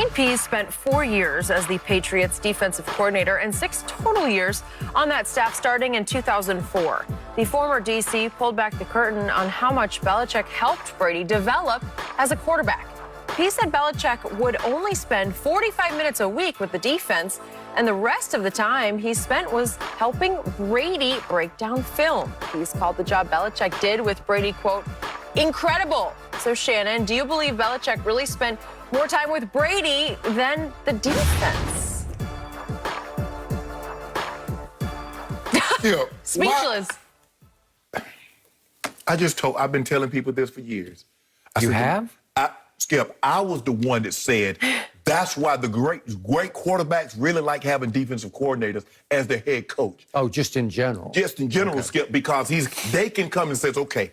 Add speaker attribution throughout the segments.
Speaker 1: Dean Pease spent 4 years as the Patriots defensive coordinator and 6 total years on that staff starting in 2004. The former DC pulled back the curtain on how much Belichick helped Brady develop as a quarterback. Pease said Belichick would only spend 45 minutes a week with the defense, and the rest of the time he spent was helping Brady break down film. Pease called the job Belichick did with Brady, quote, incredible. So, Shannon, do you believe Belichick really spent more time with Brady than the defense?
Speaker 2: Yeah,
Speaker 1: Speechless.
Speaker 2: I've been telling people this for years.
Speaker 3: You have?
Speaker 2: Skip, I was the one that said that's why the great quarterbacks really like having defensive coordinators as their head coach.
Speaker 3: Oh, just in general?
Speaker 2: Just in general, okay. Skip, because they can come and say, okay,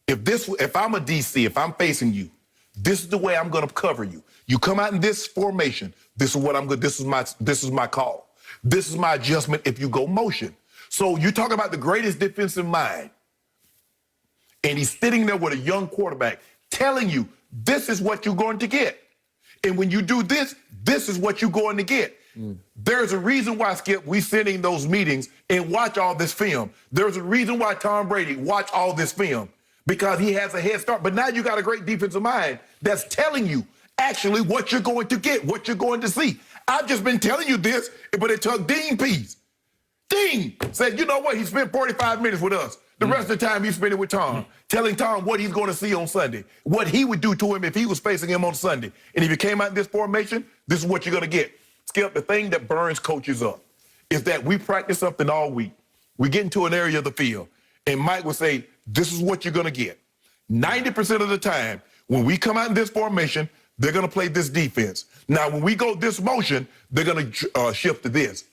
Speaker 2: if I'm a DC, if I'm facing you, this is the way I'm going to cover you. You come out in this formation. This is what I'm good. This is my call. This is my adjustment if you go motion. So you talk about the greatest defensive mind, and he's sitting there with a young quarterback telling you this is what you're going to get, and when you do this, this is what you're going to get. There's a reason why, Skip, we sit in those meetings and watch all this film. There's a reason why Tom Brady watch all this film. Because he has a head start. But now you got a great defensive mind that's telling you actually what you're going to get, what you're going to see. I've just been telling you this, but it took Dean Pease. Dean said, you know what? He spent 45 minutes with us. The rest of the time he spent it with Tom, telling Tom what he's going to see on Sunday, what he would do to him if he was facing him on Sunday. And if you came out in this formation, this is what you're going to get. Skip, the thing that burns coaches up is that we practice something all week. We get into an area of the field, and Mike would say, this is what you're going to get. 90% of the time, when we come out in this formation, they're going to play this defense. Now, when we go this motion, they're going to shift to this.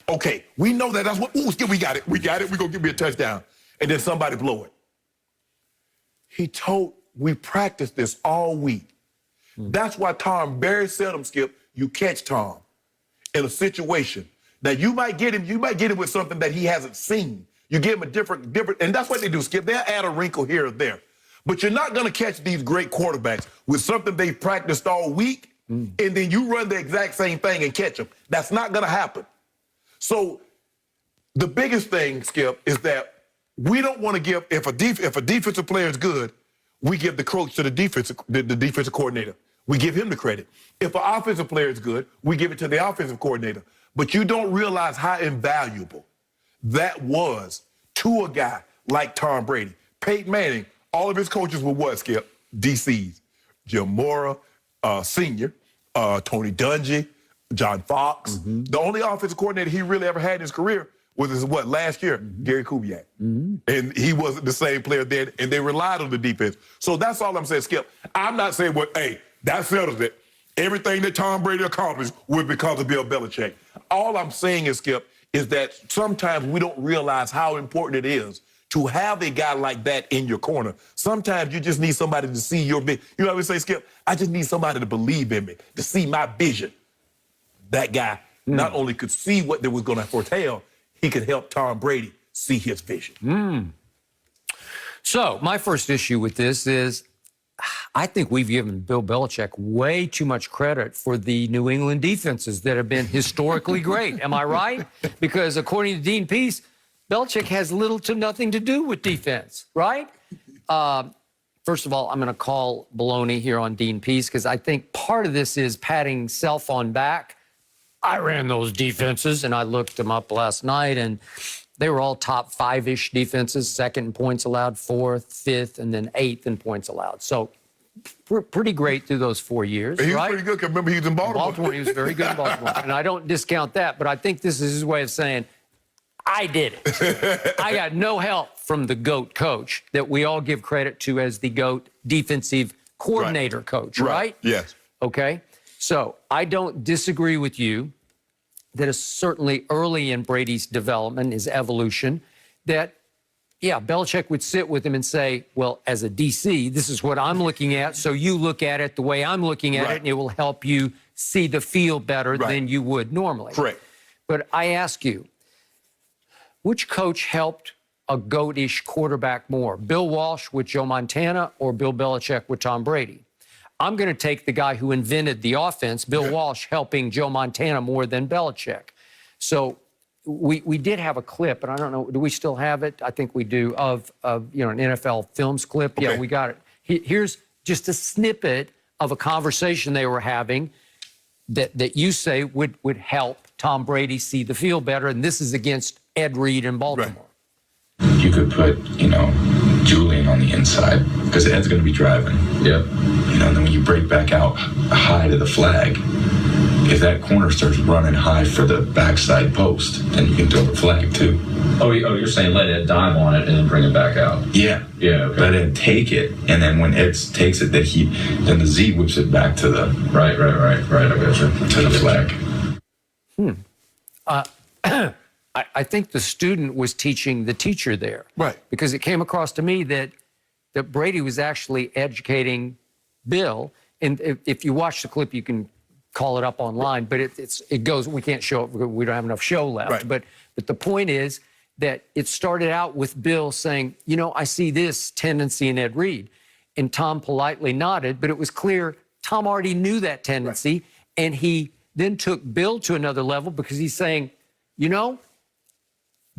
Speaker 2: Okay, we know that. That's what, ooh, Skip, we got it. We're going to give me a touchdown. And then somebody blow it. We practiced this all week. That's why Tom very seldom, Skip, you catch Tom in a situation that you might get him with something that he hasn't seen. You give them a different, and that's what they do, Skip. They'll add a wrinkle here or there. But you're not going to catch these great quarterbacks with something they've practiced all week, and then you run the exact same thing and catch them. That's not going to happen. So the biggest thing, Skip, is that we don't want to give, if a defensive player is good, we give the coach to the defensive coordinator. We give him the credit. If an offensive player is good, we give it to the offensive coordinator. But you don't realize how invaluable that was to a guy like Tom Brady. Peyton Manning, all of his coaches were what, Skip? DCs. Jim Mora, Sr., Tony Dungy, John Fox. The only offensive coordinator he really ever had in his career was last year? Gary Kubiak. And he wasn't the same player then, and they relied on the defense. So that's all I'm saying, Skip. I'm not saying, well, hey, that settles it. Everything that Tom Brady accomplished was because of Bill Belichick. All I'm saying is, Skip, is that sometimes we don't realize how important it is to have a guy like that in your corner. Sometimes you just need somebody to see your vision. You know what I say, Skip? I just need somebody to believe in me, to see my vision. That guy not only could see what they was going to foretell, he could help Tom Brady see his vision.
Speaker 3: So my first issue with this is I think we've given Bill Belichick way too much credit for the New England defenses that have been historically great. Am I right? Because according to Dean Pease, Belichick has little to nothing to do with defense, right? First of all, I'm going to call baloney here on Dean Pease because I think part of this is patting self on back. I ran those defenses, and I looked them up last night, and they were all top 5-ish defenses, second in points allowed, fourth, fifth, and then eighth in points allowed. So pretty great through those 4 years,
Speaker 2: he was
Speaker 3: right?
Speaker 2: pretty good. I remember he was in Baltimore.
Speaker 3: He was very good in Baltimore. And I don't discount that, but I think this is his way of saying, I did it. I got no help from the GOAT coach that we all give credit to as the GOAT defensive coordinator coach, right?
Speaker 2: Yes.
Speaker 3: Okay. So I don't disagree with you that is certainly early in Brady's development, his evolution, that, yeah, Belichick would sit with him and say, well, as a DC, this is what I'm looking at, so you look at it the way I'm looking at it, and it will help you see the field better than you would normally.
Speaker 2: Correct.
Speaker 3: But I ask you, which coach helped a GOAT-ish quarterback more, Bill Walsh with Joe Montana or Bill Belichick with Tom Brady? I'm going to take the guy who invented the offense, Bill Walsh, helping Joe Montana more than Belichick. So we did have a clip, and I don't know, do we still have it? I think we do, of an NFL Films clip.
Speaker 2: Okay.
Speaker 3: Yeah, we got it. Here's just a snippet of a conversation they were having that you say would help Tom Brady see the field better, and this is against Ed Reed in Baltimore.
Speaker 4: Right. You could put, Julian on the inside because Ed's going to be driving.
Speaker 5: Yep.
Speaker 4: And then when you break back out high to the flag, if that corner starts running high for the backside post, then you can throw the flag too.
Speaker 5: Oh, you're saying let Ed dime on it and then bring it back out?
Speaker 4: Yeah.
Speaker 5: Yeah. Okay.
Speaker 4: Let Ed take it, and then when Ed takes it, then the Z whips it back to the
Speaker 5: Right. I got you.
Speaker 4: To the flag.
Speaker 3: I think the student was teaching the teacher there.
Speaker 2: Right.
Speaker 3: Because it came across to me that Brady was actually educating Bill. And if you watch the clip, you can call it up online, but it goes, we can't show it because we don't have enough show left.
Speaker 2: Right.
Speaker 3: But the point is that it started out with Bill saying, I see this tendency in Ed Reed. And Tom politely nodded, but it was clear Tom already knew that tendency. Right. And he then took Bill to another level because he's saying,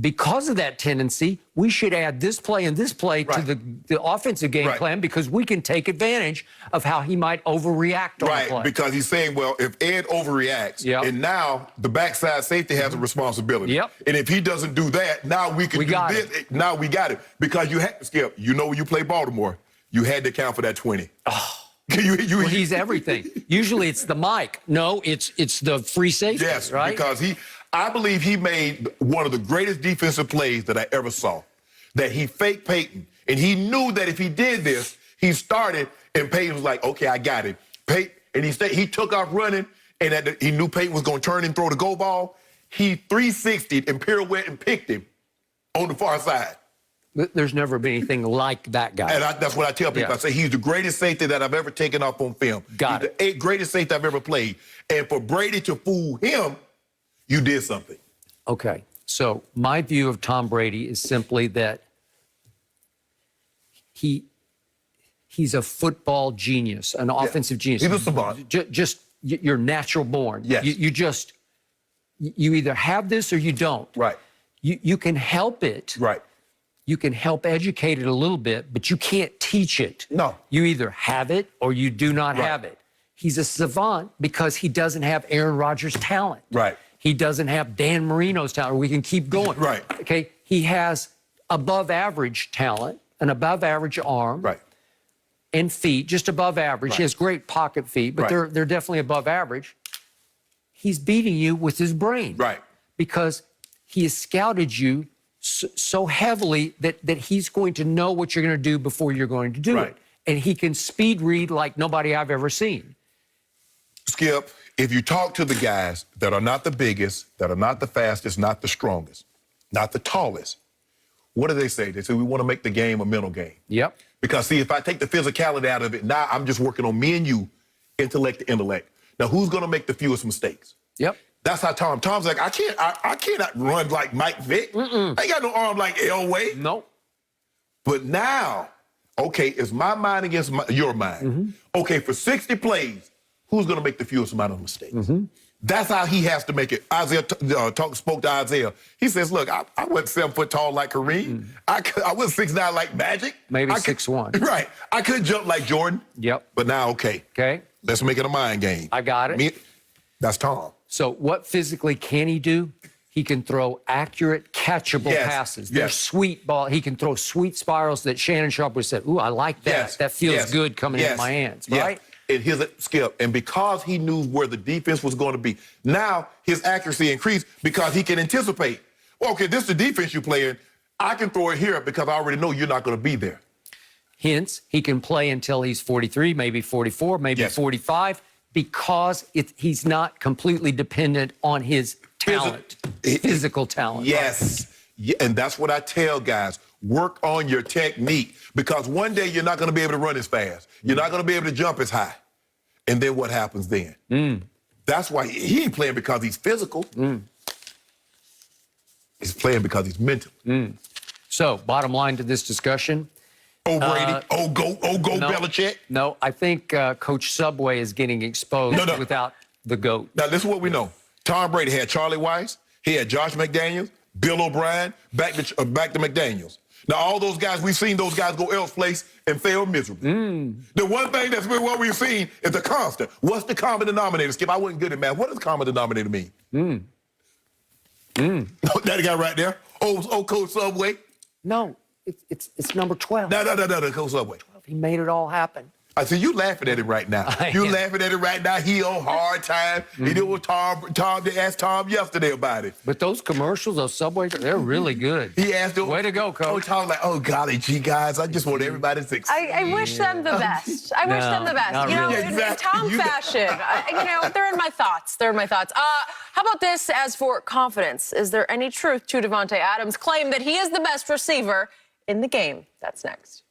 Speaker 3: because of that tendency, we should add this play and this play to the offensive game plan because we can take advantage of how he might overreact on the play.
Speaker 2: Because he's saying, well, if Ed overreacts, and now the backside safety has a responsibility.
Speaker 3: Yep.
Speaker 2: And if he doesn't do that, now we can do this. Now we got it. Because you had, Skip, when you play Baltimore, you had to count for that 20.
Speaker 3: Oh. Well, he's everything. Usually it's the mic. No, it's the free safety, right?
Speaker 2: Because I believe he made one of the greatest defensive plays that I ever saw. That he faked Peyton. And he knew that if he did this, he started, and Peyton was like, okay, I got it. And he took off running, and he knew Peyton was going to turn and throw the go ball. He 360'd and pirouette and picked him on the far side.
Speaker 3: There's never been anything like that guy.
Speaker 2: And that's what I tell people. I say he's the greatest safety that I've ever taken off on film. He's the greatest safety I've ever played. And for Brady to fool him, you did something.
Speaker 3: Okay. So my view of Tom Brady is simply that he's a football genius, an offensive genius.
Speaker 2: He's a savant.
Speaker 3: Just you're natural born.
Speaker 2: Yes.
Speaker 3: You either have this or you don't.
Speaker 2: Right.
Speaker 3: You can help it.
Speaker 2: Right.
Speaker 3: You can help educate it a little bit, but you can't teach it.
Speaker 2: No.
Speaker 3: You either have it or you do not have it. He's a savant because he doesn't have Aaron Rodgers' talent.
Speaker 2: Right.
Speaker 3: He doesn't have Dan Marino's talent. We can keep going.
Speaker 2: Right.
Speaker 3: Okay. He has above average talent, an above average arm.
Speaker 2: Right.
Speaker 3: And feet, just above average.
Speaker 2: Right.
Speaker 3: He has great pocket feet, but they're definitely above average. He's beating you with his brain.
Speaker 2: Right.
Speaker 3: Because he has scouted you so heavily that he's going to know what you're going to do before you're going to do it. And he can speed read like nobody I've ever seen.
Speaker 2: Skip, if you talk to the guys that are not the biggest, that are not the fastest, not the strongest, not the tallest, what do they say? They say, we want to make the game a mental game.
Speaker 3: Yep.
Speaker 2: Because, see, if I take the physicality out of it, now I'm just working on me and you, intellect to intellect. Now, who's going to make the fewest mistakes?
Speaker 3: Yep.
Speaker 2: That's how Tom's like, I cannot run like Mike Vick. I ain't got no arm like Elway.
Speaker 3: Nope.
Speaker 2: But now, okay, it's my mind against your mind. Okay, for 60 plays, who's going to make the fewest amount of mistakes? That's how he has to make it. Isaiah spoke to Isaiah. He says, look, I wasn't 7 foot tall like Kareem. I wasn't 6'9" like Magic.
Speaker 3: Maybe 6'1".
Speaker 2: Right. I couldn't jump like Jordan.
Speaker 3: Yep.
Speaker 2: But now, okay. Let's make it a mind game.
Speaker 3: I got it.
Speaker 2: That's Tom.
Speaker 3: So what physically can he do? He can throw accurate, catchable passes. They're sweet ball. He can throw sweet spirals that Shannon Sharp would say, ooh, I like that. That feels good coming into my hands, right?
Speaker 2: And here's a Skip. And because he knew where the defense was going to be, now his accuracy increased because he can anticipate. Well, okay, this is the defense you play in. I can throw it here because I already know you're not going to be there.
Speaker 3: Hence, he can play until he's 43, maybe 44, maybe 45, because he's not completely dependent on his talent, physical talent.
Speaker 2: Yes. And that's what I tell guys. Work on your technique because one day you're not going to be able to run as fast. You're not going to be able to jump as high. And then what happens then? That's why he ain't playing because he's physical. He's playing because he's mental.
Speaker 3: So, bottom line to this discussion,
Speaker 2: Oh, Brady. Oh, go
Speaker 3: No,
Speaker 2: Belichick.
Speaker 3: No, I think Coach Subway is getting exposed
Speaker 2: No.
Speaker 3: without the GOAT.
Speaker 2: Now, this is what we know. Tom Brady had Charlie Weiss. He had Josh McDaniels, Bill O'Brien, back to McDaniels. Now, all those guys, we've seen those guys go elsewhere and fail miserably. The one thing that's been what we've seen is the constant. What's the common denominator, Skip? I wasn't good at math. What does common denominator mean? That guy right there. Oh, Coach Subway.
Speaker 3: No, it's number 12.
Speaker 2: No, Coach Subway.
Speaker 3: He made it all happen.
Speaker 2: I see you laughing at it right now. You laughing at it right now. He on hard time. He did with Tom. They asked Tom yesterday about it.
Speaker 3: But those commercials, those Subway, they're really good.
Speaker 2: He asked him.
Speaker 3: Way to go, Coach.
Speaker 2: Coach Tom like, oh, golly gee, guys, I just want everybody to succeed.
Speaker 1: I wish them the best. I wish them the best.
Speaker 3: not
Speaker 1: You know,
Speaker 3: really.
Speaker 1: in Tom fashion, they're in my thoughts. They're in my thoughts. How about this as for confidence? Is there any truth to Davante Adams' claim that he is the best receiver in the game? That's next.